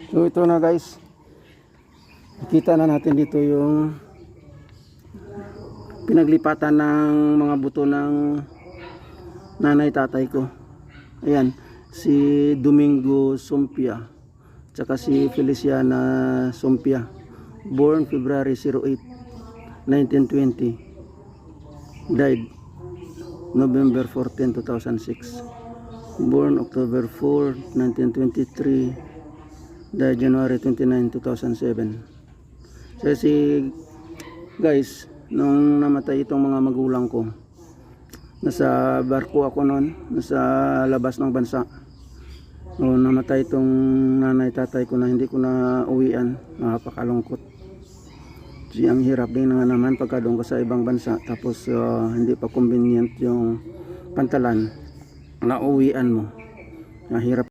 So ito na guys, nakita na natin dito yung pinaglipatan ng mga buto ng nanay tatay ko. Ayan, si Domingo Sumpia tsaka si Feliciana Sumpia, born February 08, 1920, died November 14, 2006, born October 4, 1923, died January 29, 2007. Kasi guys, nung namatay itong mga magulang ko, nasa barko ako noon, nasa labas ng bansa. O namatay itong nanay tatay ko na hindi ko na uwian, napakalungkot. Kasi ang hirap din nga naman pagka doon ka sa ibang bansa, tapos hindi pa convenient yung pantalan na uwian mo. Mahirap.